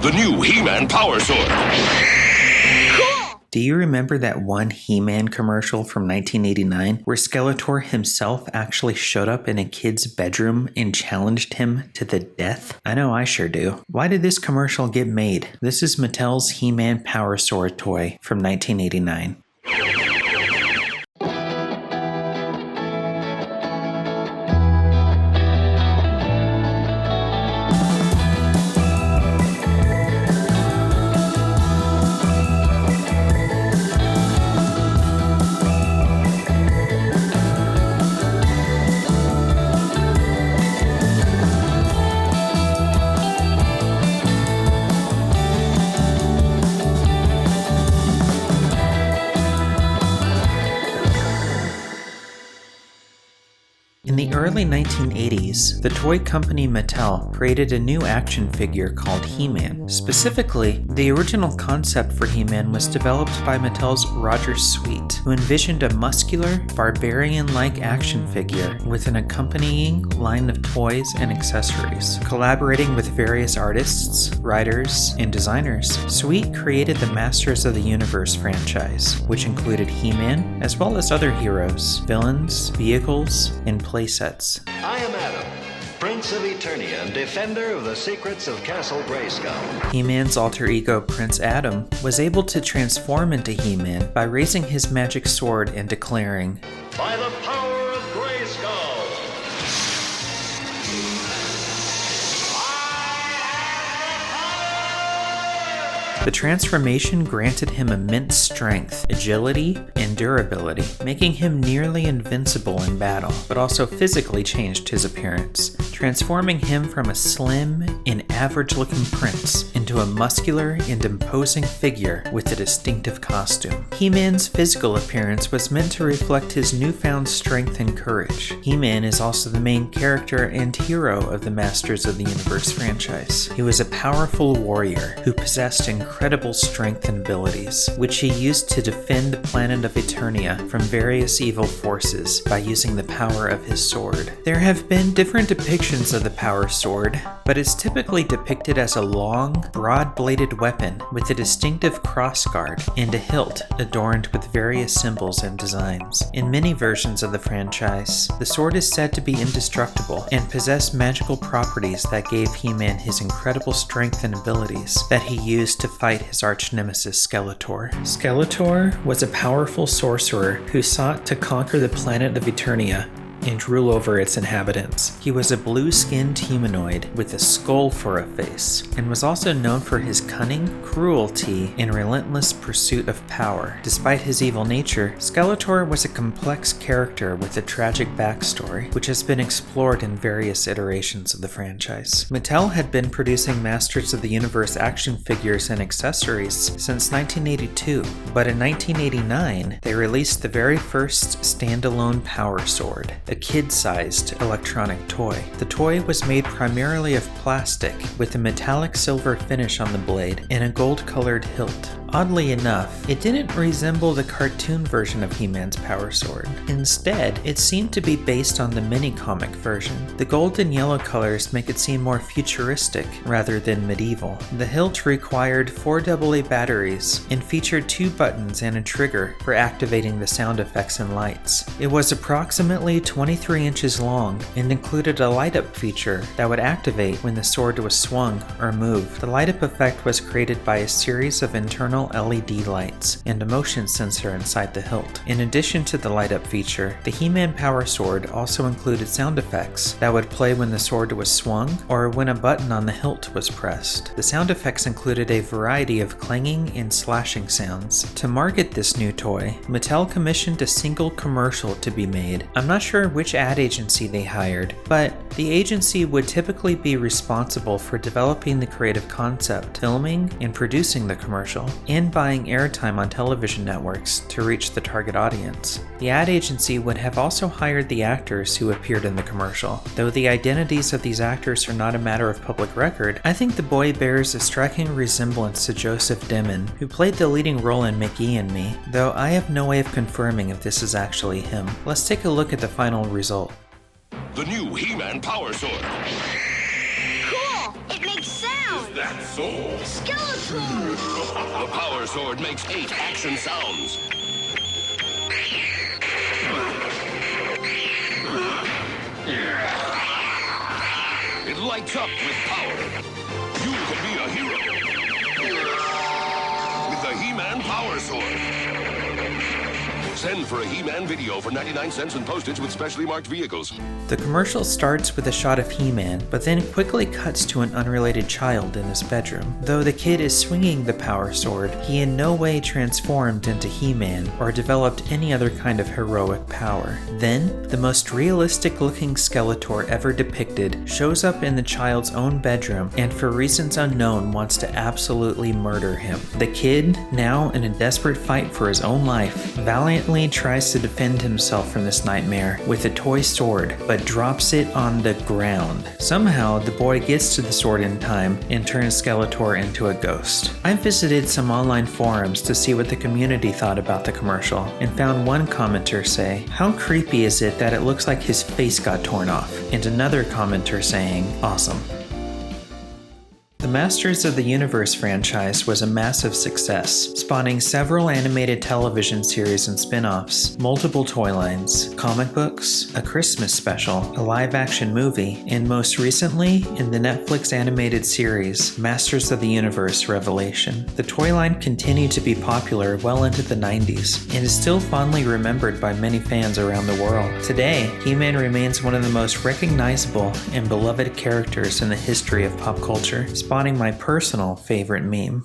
The new He-Man Power Sword. Cool! Do you remember that one He-Man commercial from 1989 where Skeletor himself actually showed up in a kid's bedroom and challenged him to the death? I know I sure do. Why did this commercial get made? This is Mattel's He-Man Power Sword toy from 1989. In the early 1980s, the toy company Mattel created a new action figure called He-Man. Specifically, the original concept for He-Man was developed by Mattel's Roger Sweet, who envisioned a muscular, barbarian-like action figure with an accompanying line of toys and accessories. Collaborating with various artists, writers, and designers, Sweet created the Masters of the Universe franchise, which included He-Man, as well as other heroes, villains, vehicles, and playsets. I am Adam, Prince of Eternia and defender of the secrets of Castle Grayskull. He-Man's alter ego Prince Adam was able to transform into He-Man by raising his magic sword and declaring, By the power of Grayskull! The transformation granted him immense strength, agility, and durability, making him nearly invincible in battle, but also physically changed his appearance, transforming him from a slim and average-looking prince into a muscular and imposing figure with a distinctive costume. He-Man's physical appearance was meant to reflect his newfound strength and courage. He-Man is also the main character and hero of the Masters of the Universe franchise. He was a powerful warrior who possessed incredible strength and abilities, which he used to defend the planet of Eternia from various evil forces by using the power of his sword. There have been different depictions of the Power Sword, but it's typically depicted as a long, broad-bladed weapon with a distinctive crossguard and a hilt adorned with various symbols and designs. In many versions of the franchise, the sword is said to be indestructible and possess magical properties that gave He-Man his incredible strength and abilities that he used to fight his arch-nemesis Skeletor. Skeletor was a powerful sorcerer who sought to conquer the planet of Eternia and rule over its inhabitants. He was a blue-skinned humanoid with a skull for a face, and was also known for his cunning, cruelty, and relentless pursuit of power. Despite his evil nature, Skeletor was a complex character with a tragic backstory, which has been explored in various iterations of the franchise. Mattel had been producing Masters of the Universe action figures and accessories since 1982, but in 1989, they released the very first standalone Power Sword, a kid-sized electronic toy. The toy was made primarily of plastic, with a metallic silver finish on the blade and a gold-colored hilt. Oddly enough, it didn't resemble the cartoon version of He-Man's Power Sword. Instead, it seemed to be based on the mini-comic version. The gold and yellow colors make it seem more futuristic rather than medieval. The hilt required 4 AA batteries and featured 2 buttons and a trigger for activating the sound effects and lights. It was approximately 23 inches long and included a light-up feature that would activate when the sword was swung or moved. The light-up effect was created by a series of internal LED lights and a motion sensor inside the hilt. In addition to the light-up feature, the He-Man Power Sword also included sound effects that would play when the sword was swung or when a button on the hilt was pressed. The sound effects included a variety of clanging and slashing sounds. To market this new toy, Mattel commissioned a single commercial to be made. I'm not sure which ad agency they hired, but the agency would typically be responsible for developing the creative concept, filming and producing the commercial, and buying airtime on television networks to reach the target audience. The ad agency would have also hired the actors who appeared in the commercial. Though the identities of these actors are not a matter of public record, I think the boy bears a striking resemblance to Joseph Dimon, who played the leading role in Mickey and Me, though I have no way of confirming if this is actually him. Let's take a look at the final result. The new He-Man Power Sword. Cool! It makes sound! that sword? Skeletor! The power sword makes 8 action sounds. It lights up with power. You can be a hero with the He-Man Power Sword. Send for a He-Man video for 99 cents and postage with specially marked vehicles. The commercial starts with a shot of He-Man, but then quickly cuts to an unrelated child in his bedroom. Though the kid is swinging the power sword, he in no way transformed into He-Man or developed any other kind of heroic power. Then, the most realistic-looking Skeletor ever depicted shows up in the child's own bedroom and for reasons unknown wants to absolutely murder him. The kid, now in a desperate fight for his own life, valiantly tries to defend himself from this nightmare with a toy sword, but drops it on the ground. Somehow, the boy gets to the sword in time and turns Skeletor into a ghost. I visited some online forums to see what the community thought about the commercial, and found one commenter say, "How creepy is it that it looks like his face got torn off?" And another commenter saying, "Awesome." The Masters of the Universe franchise was a massive success, spawning several animated television series and spin-offs, multiple toy lines, comic books, a Christmas special, a live-action movie, and most recently, in the Netflix animated series, Masters of the Universe Revelation. The toy line continued to be popular well into the 90s, and is still fondly remembered by many fans around the world. Today, He-Man remains one of the most recognizable and beloved characters in the history of pop culture, spawning my personal favorite meme.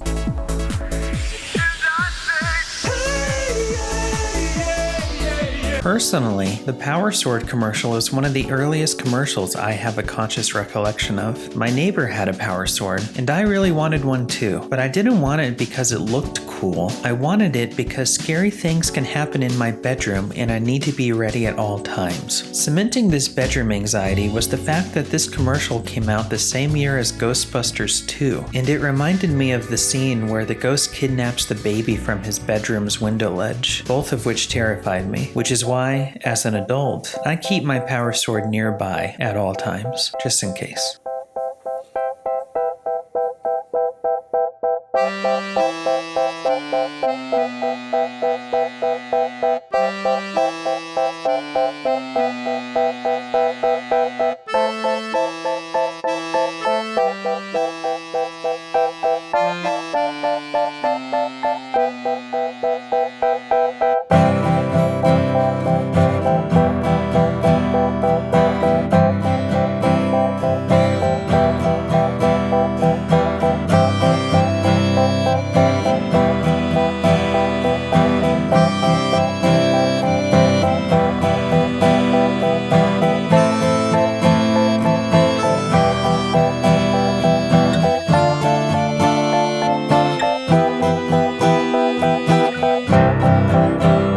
Personally, the Power Sword commercial is one of the earliest commercials I have a conscious recollection of. My neighbor had a Power Sword, and I really wanted one too, but I didn't want it because it looked cool. I wanted it because scary things can happen in my bedroom and I need to be ready at all times. Cementing this bedroom anxiety was the fact that this commercial came out the same year as Ghostbusters 2, and it reminded me of the scene where the ghost kidnaps the baby from his bedroom's window ledge, both of which terrified me, which is why, as an adult, I keep my Power Sword nearby at all times, just in case.